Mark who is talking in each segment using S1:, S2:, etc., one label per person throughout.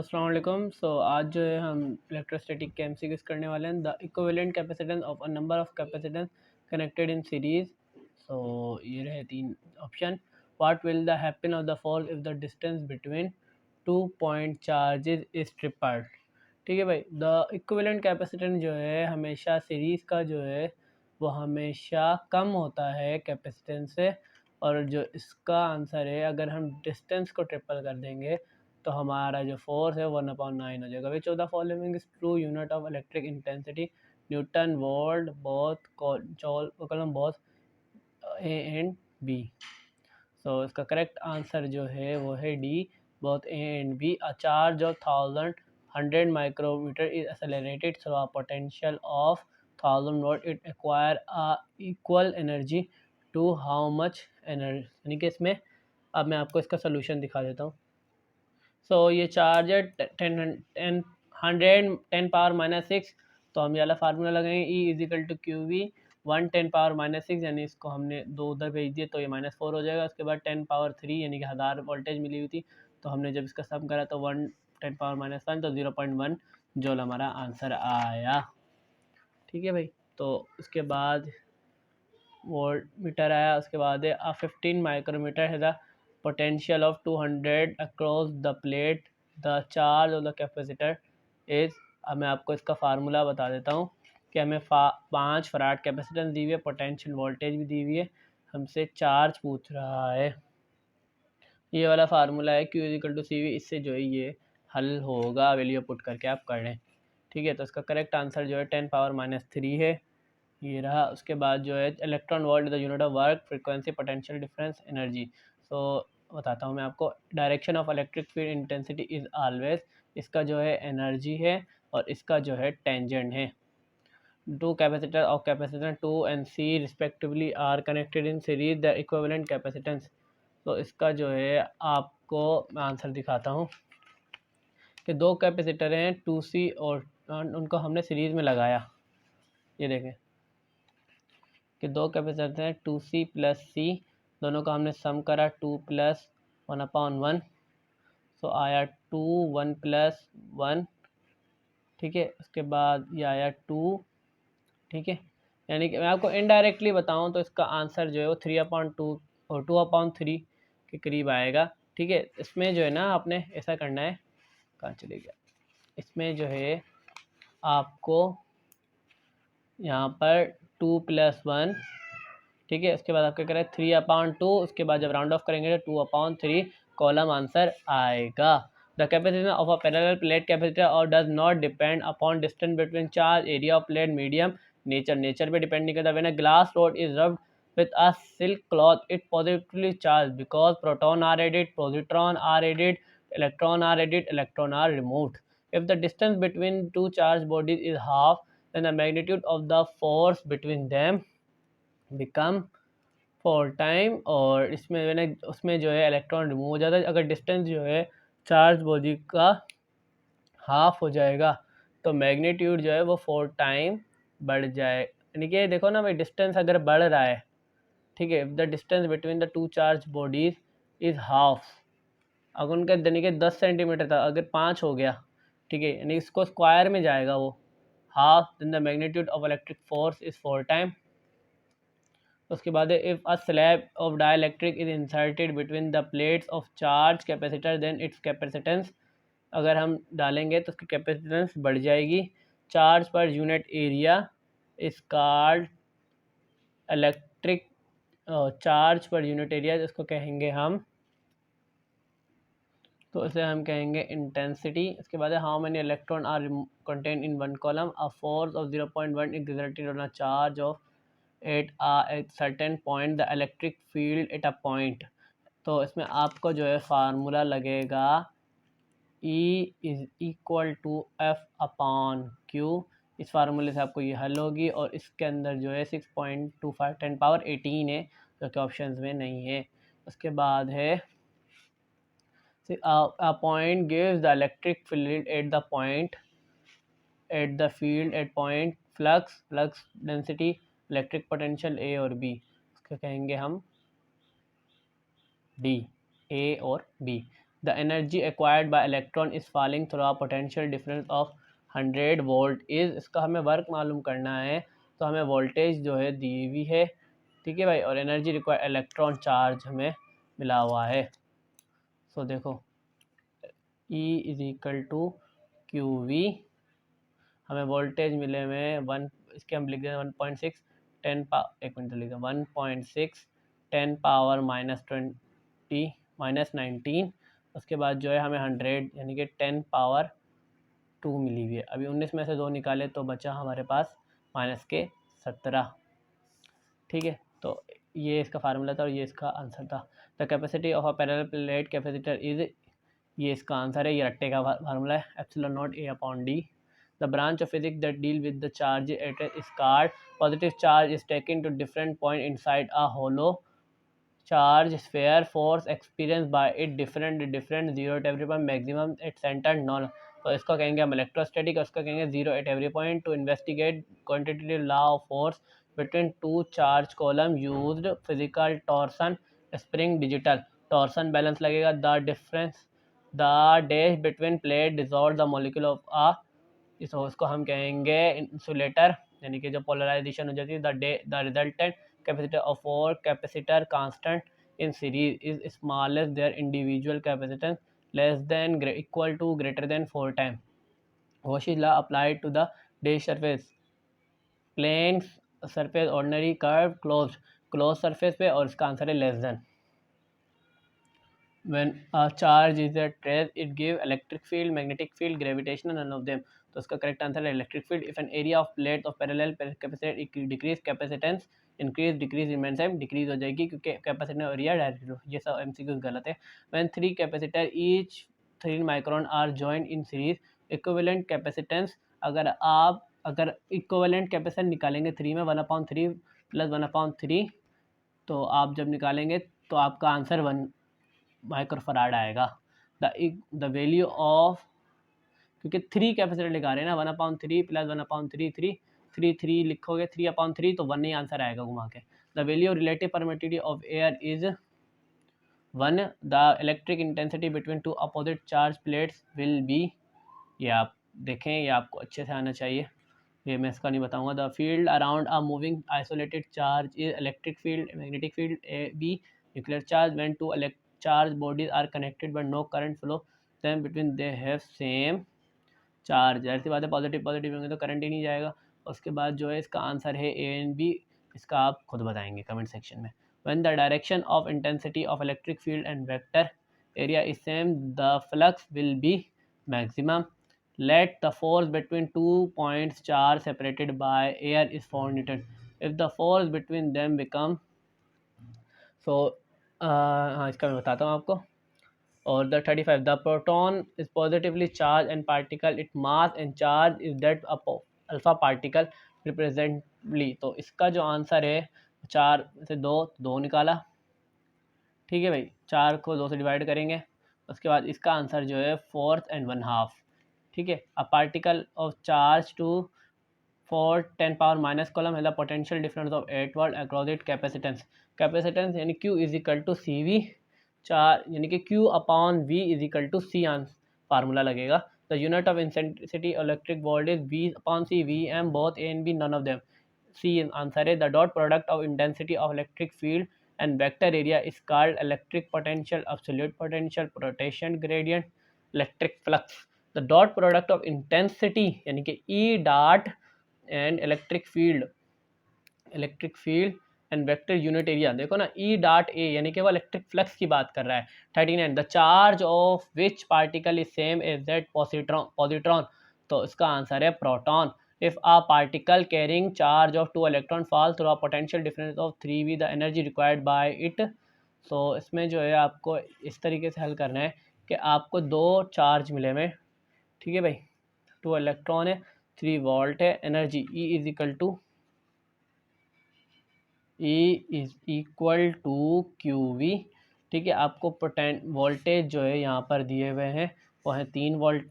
S1: अस्सलाम वालेकुम। आज जो है हम इलेक्ट्रोस्टैटिक के एमसीक्यूज करने वाले हैं। The equivalent capacitance of a number of capacitance connected in series. ये रहे तीन option. What will the happen of the force if the distance between two point charges is tripled. ठीक है भाई, द इक्विवेलेंट कैपेसिटेंस जो है हमेशा series का जो है वो हमेशा कम होता है कैपेसिटेंस से, और जो इसका आंसर है अगर हम डिस्टेंस को ट्रिपल कर देंगे तो हमारा जो फोर्स है 1/9 हो जाएगा। Which of the following is true unit of electric intensity, newton, volt, both, coulomb, both, A and B. इसका करेक्ट आंसर जो है वो है D, both A and B. A charge of 1100 micrometre is accelerated through a potential of 1000 volt, it acquire a equal energy to how much energy. यानी कि इसमें अब मैं आपको इसका सोल्यूशन दिखा देता हूँ। ये चार्ज है 10 तो हम ये वाला फार्मूला लगाएंगे, E equal to Q V 1 10⁻⁻⁶, यानी इसको हमने दो उधर भेज दिए तो ये -4 हो जाएगा। उसके बाद 10⁻³ यानी कि 1000 वोल्टेज मिली हुई थी, तो हमने जब इसका सम करा तो 1 10⁻⁻1 तो 0.1 जूल हमारा आंसर आया। ठीक है भाई, तो उसके बाद वोल्ट मीटर आया। उसके बाद है 15 माइक्रोमीटर है the potential of 200 across the plate, the charge of the capacitor is। अब मैं आपको इसका फार्मूला बता देता हूँ कि हमें 5 फराड कैपेसिटेंस दी हुई है, पोटेंशियल वोल्टेज भी दी हुई है, हमसे चार्ज पूछ रहा है। ये वाला फार्मूला है Q equal to C V. इससे जो है ये हल होगा, वैल्यू पुट करके आप कर लें। ठीक है, तो इसका करेक्ट आंसर जो है 10⁻³ है, ये रहा। उसके बाद जो है electron volt the unit of work, frequency, potential difference, energy. बताता हूँ मैं आपको। Direction of electric field intensity is always, इसका जो है एनर्जी है और इसका जो है टेंजेंट है। Two capacitor of capacitance 2 and C respectively are connected in series the equivalent capacitance. तो इसका जो है आपको मैं आंसर दिखाता हूँ कि दो कैपेसिटर हैं 2C और उनको हमने सीरीज में लगाया। ये देखें कि दो कैपेसिटर हैं 2C प्लस C, दोनों का हमने सम करा 2 + 1/1, आया 2 1 + 1। ठीक है, उसके बाद ये आया 2। ठीक है, यानी कि मैं आपको इनडायरेक्टली बताऊं तो इसका आंसर जो है वो 3/2 और 2/3 के करीब आएगा। ठीक है, इसमें जो है ना आपने ऐसा करना है, कहाँ चले गया, इसमें जो है आपको यहाँ पर 2 + 1। ठीक है, उसके बाद आपका करें 3/2, उसके बाद जब राउंड ऑफ करेंगे तो 2/3 कॉलम आंसर आएगा। The capacitance of a parallel plate capacitor or does not depend upon distance between charge, area of plate, medium, nature पे डिपेंड नहीं करता। When a glass rod is rubbed with a silk cloth, it positively charged because proton are added, positron are added, electron are added, electron are removed. If the distance between two charged bodies is half, then the magnitude of the force between them become 4 time. और इसमें मैंने उसमें जो है electron remove हो जाता है। अगर डिस्टेंस जो है चार्ज बॉडी का हाफ हो जाएगा तो मैग्नीट्यूड जो है वो 4 टाइम बढ़ जाए। यानी कि देखो ना भाई, डिस्टेंस अगर बढ़ रहा है, ठीक है, the distance between the two charge bodies is half, अगर उनका यानी कि 10 सेंटीमीटर था, अगर 5 हो गया, ठीक है, यानी इसको स्क्वायर में जाएगा वो half, then the magnitude of electric force is 4 time. उसके बाद if a slab of dielectric is inserted between the plates of charge capacitor then its capacitance, अगर हम डालेंगे तो उसकी कैपेसिटेंस बढ़ जाएगी। Charge per unit area is called electric charge per unit area, जिसको कहेंगे हम, तो इसे हम कहेंगे इंटेंसिटी। उसके बाद how many electron are contain in one coulomb, a force of 0.1 is exerted on a charge of at a certain point the electric field at a point। तो इसमें आपको जो है फार्मूला लगेगा E is equal to F/Q। इस फार्मूले से आपको ये हल होगी, और इसके अंदर जो है 6.25 10⁻18 है, जो कि ऑप्शन में नहीं है। उसके बाद है a point gives the electric field at the point, at the field at point, flux density, electric potential A और बी, उसको कहेंगे हम डी, ए और B. The energy acquired by electron is falling through a potential difference of 100 volt is, इसका हमें work मालूम करना है, तो हमें वोल्टेज जो है दी हुई है, ठीक है भाई, और एनर्जी रिक्वायर्ड इलेक्ट्रॉन चार्ज हमें मिला हुआ है। सो देखो E is equal to Q V, हमें वोल्टेज मिले हुए वन, इसके हम लिख दें 1.6 10 एक मिनट लिख दें 1.6 10 पावर -19, उसके बाद जो है हमें 100 यानी कि 10 पावर 2 मिली हुई है। अभी 19 में से 2 निकाले तो बचा हमारे पास -17, ठीक है। तो ये इसका फार्मूला था और ये इसका आंसर था। The capacity of a parallel plate capacitor is, ये इसका आंसर है, ये रट्टे का फार्मूला है, epsilon not a upon D. The branch of physics that deal with the charge is called positive charge is taken to different point inside a hollow charge sphere. Force experienced by it different 0 at every point, maximum at center null. तो इसको कहेंगे हम electrostatic, उसको कहेंगे 0 at every point. To investigate quantitative law of force between two charge column used physical torsion spring digital torsion balance लगेगा. The dash between plate dissolve the molecule of a, इसको हम कहेंगे इंसुलेटर, यानी कि जो polarisation हो जाती है. The resultant capacitor of 4 capacitor constant in series is smallest their individual capacitance less than equal to greater than 4 time. Cauchy's law applied to the dash surface, plane surface, ordinary, curve, close surface पे, और इसका answer है less than. When a charge is at rest, it gives electric field, magnetic field, gravitational, none of them. तो इसका correct answer है electric field. If an area of plate of parallel capacitor decrease capacitance increase, decrease remain same, decrease हो जाएगी क्योंकि capacitor area direct. ये सब MCQs गलत है. When 3 capacitor each 3 micron are joint in series, equivalent capacitance, अगर equivalent capacitor निकालेंगे 3 में 1/3 प्लस 1/3, तो आप जब निकालेंगे तो आपका आंसर 1 माइक्रोफराड आएगा. द वैल्यू ऑफ, क्योंकि 3 कैपेसिटर लिखा रहे हैं ना, 1/3 प्लस 1/3 3 लिखोगे 3/3 तो 1 ही आंसर आएगा घुमा के. The value of relative permittivity of air is 1. The electric intensity between two opposite charge plates will be, ये आप देखें, ये आपको अच्छे से आना चाहिए, ये मैं इसका नहीं बताऊंगा. The field around a moving isolated charge is electric field, magnetic field A B, nuclear charge. When two charge bodies are connected but no current flow then between they have same charge. ऐसी बात है, positive होंगे तो current ही नहीं जाएगा. उसके बाद जो है इसका आंसर है ए एंड बी, इसका आप खुद बताएंगे कमेंट सेक्शन में. when the direction of intensity of electric field and vector area is same, the flux will be maximum. let the force between 2 points charge separated by air is 4 Newton. if the force between them become, so हाँ इसका मैं बताता हूँ आपको. और the 35, the proton is positively charge and particle it mass and charge is that alpha particle representally. तो इसका जो आंसर है 4 से 2 निकाला, ठीक है भाई, 4 को 2 से डिवाइड करेंगे, उसके बाद इसका आंसर जो है 4 and 1/2, ठीक है. A particle of charge two 4 10 power minus coulomb है the potential difference of 8 volt across it capacitance यानी Q is equal to C V, चार यानी कि Q upon V is equal to C formula लगेगा. The unit of intensity electric voltage V upon C, V M both A and B, none of them. C answer है. The dot product of intensity of electric field and vector area is called electric potential, absolute potential, rotation gradient, electric flux. The dot product of intensity यानी कि E dot and electric field and vector unit area, देखो ना, E dot A यानी कि वो electric flux की बात कर रहा है. 39, the charge of which particle is same as that positron, तो इसका आंसर है proton. If a particle carrying charge of 2 electron fall through a potential difference of 3V, the energy required by it. So इसमें जो है आपको इस तरीके से हल करना है कि आपको 2 चार्ज मिले हुए, ठीक है भाई, 2 इलेक्ट्रॉन है, 3 वोल्ट है, energy E is equal to Q V, ठीक है. आपको वोल्टेज जो है यहाँ पर दिए हुए हैं वो है 3 वोल्ट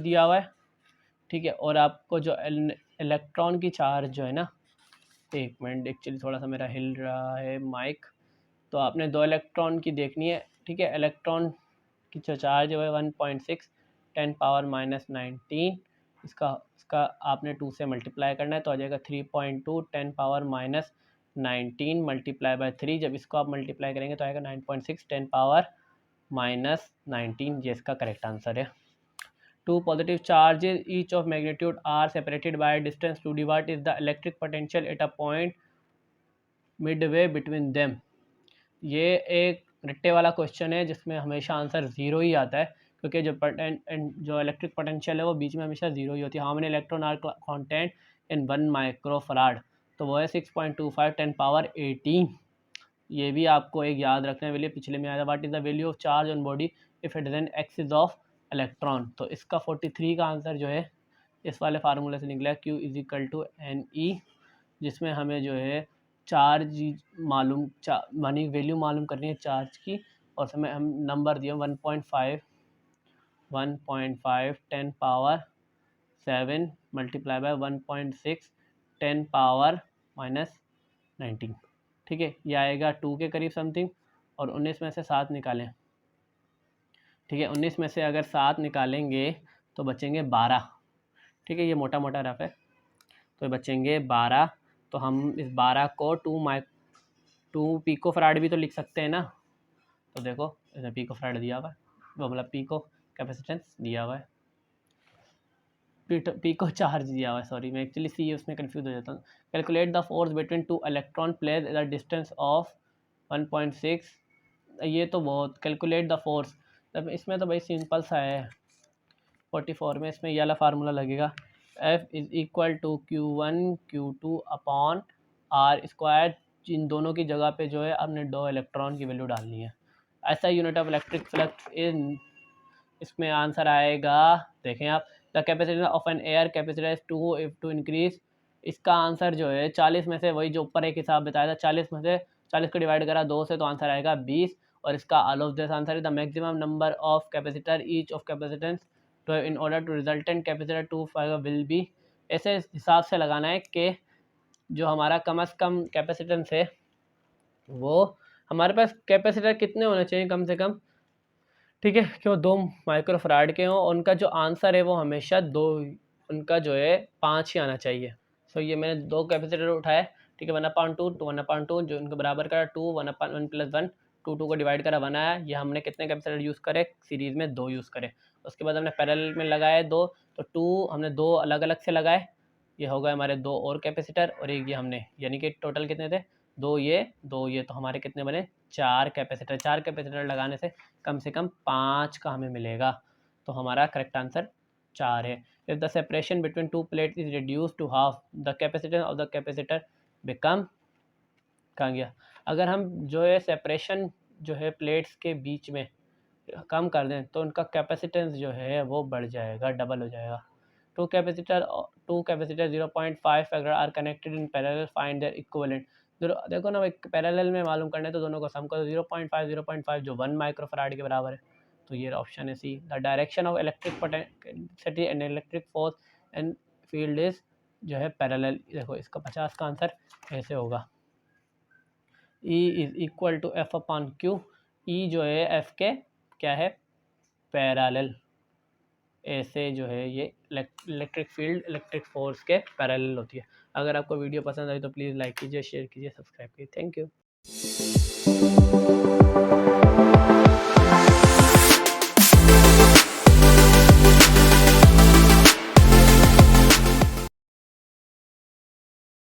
S1: दिया हुआ है, ठीक है. और आपको जो इलेक्ट्रॉन की चार्ज जो है ना, एक मिनट एक्चुअली थोड़ा सा मेरा हिल रहा है माइक, तो आपने 2 इलेक्ट्रॉन की देखनी है, ठीक है। इलेक्ट्रॉन की जो चार्ज है 1.6 10⁻⁻19। इसका आपने 2 से मल्टीप्लाई करना है तो आ जाएगा 3.2 10⁻⁻19 मल्टीप्लाई बाय 3। जब इसको आप मल्टीप्लाई करेंगे तो आएगा 9.6 10⁻⁻19। ये इसका करेक्ट आंसर है। 2 positive charges each of magnitude are separated by a distance 2d. What is the electric potential at a point midway between them? ये एक रट्टे वाला क्वेश्चन है जिसमें हमेशा आंसर ज़ीरो ही आता है, क्योंकि जो इलेक्ट्रिक पोटेंशियल है वो बीच में हमेशा ज़ीरो ही होती है। How many electron are content in 1 microfarad, तो वो है 6.25 10⁻18। ये भी आपको एक याद रखने के लिए पिछले में आया। What is the value of charge on body if it is an axis of electron, तो इसका 43 का आंसर जो है इस वाले फार्मूले से निकला Q = NE, जिसमें हमें जो है चार्ज मालूम मानी वैल्यू मालूम करनी है चार्ज की, और उसमें हम नंबर दिए 1.5 10⁻7 मल्टीप्लाई बाय 1.6 10⁻⁻19। ठीक है, ये आएगा 2 के करीब समथिंग, और 19 में से 7 निकालें। ठीक है, 19 में से अगर 7 निकालेंगे तो बचेंगे 12। ठीक है, ये मोटा मोटा रफ है, तो बचेंगे 12। तो हम इस 12 को 2 पिको फराड भी तो लिख सकते हैं ना। तो देखो इसमें पिको फराड दिया हुआ है, वो मतलब पिको कैपेसिटेंस दिया हुआ है, पिको चार्ज दिया हुआ है। सॉरी, मैं एक्चुअली सी उसमें कंफ्यूज हो जाता हूँ। Calculate the force between 2 electron place at the distance of 1.6। ये तो बहुत कैलकुलेट द फोर्स, तब इसमें तो भाई सिंपल सा है। 44 में इसमें ये वाला फार्मूला लगेगा, F = Q1 Q2 upon R²। इन दोनों की जगह पे जो है आपने 2 इलेक्ट्रॉन की वैल्यू डालनी है। ऐसा unit of electric flux in, इसमें आंसर आएगा, देखें आप, the capacitance of an air capacitor 2 if to increase. इसका आंसर जो है 40 में से, वही जो ऊपर एक हिसाब बताया था, 40 में से 40 को डिवाइड करा 2 से तो आंसर आएगा 20। और इसका ऑल ऑफ दिस आंसर है the maximum number of capacitor each of capacitance तो in order to resultant capacitor 2 will be. ऐसे हिसाब से लगाना है कि जो हमारा कम से कम कैपेसिटेंस है वो हमारे पास कैपेसिटर कितने होने चाहिए कम से कम। ठीक है, कि वो 2 माइक्रोफराड के हों, उनका जो आंसर है वो हमेशा 2, उनका जो है 5 ही आना चाहिए। सो ये मैंने 2 कैपेसिटर उठाए, ठीक है, 1/2 2 1/2 जो उनके बराबर करा 2 1/1 + 1 2 को डिवाइड करा 1 आया। ये हमने कितने कैपेसिटर यूज़ करे सीरीज़ में, 2 यूज़ करे। उसके बाद हमने पैरेलल में लगाए 2, तो 2 हमने 2 अलग अलग से लगाए, ये हो गए हमारे 2 और कैपेसिटर, और एक ये हमने, यानी कि टोटल कितने थे 2 ये, तो हमारे कितने बने 4 कैपेसिटर। 4 कैपेसिटर लगाने से कम 5 का हमें मिलेगा, तो हमारा करेक्ट आंसर 4 है। If the separation between 2 plate is reduce to half the capacitance of the capacitor become, कहाँ गया, अगर हम जो है सेपरेशन जो है प्लेट्स के बीच में कम कर दें तो उनका कैपेसिटेंस जो है वो बढ़ जाएगा, डबल हो जाएगा। 2 कैपेसिटर 0.5 अगर are connected in parallel find their equivalent. देखो ना, पैरेलल में मालूम करना है तो दोनों को सम करो, 0.5 जो 1 माइक्रोफराड के बराबर है, तो ये ऑप्शन है C. The direction of electric potential and electric force and field is जो है पैरेलल। देखो इसका 50 का आंसर ऐसे होगा, E = F/Q। E जो है F के क्या है पैरेलल, ऐसे जो है ये इलेक्ट्रिक फील्ड इलेक्ट्रिक फोर्स के पैरेलल होती है। अगर आपको वीडियो पसंद आई तो प्लीज़ लाइक कीजिए, शेयर कीजिए, सब्सक्राइब कीजिए। Thank you.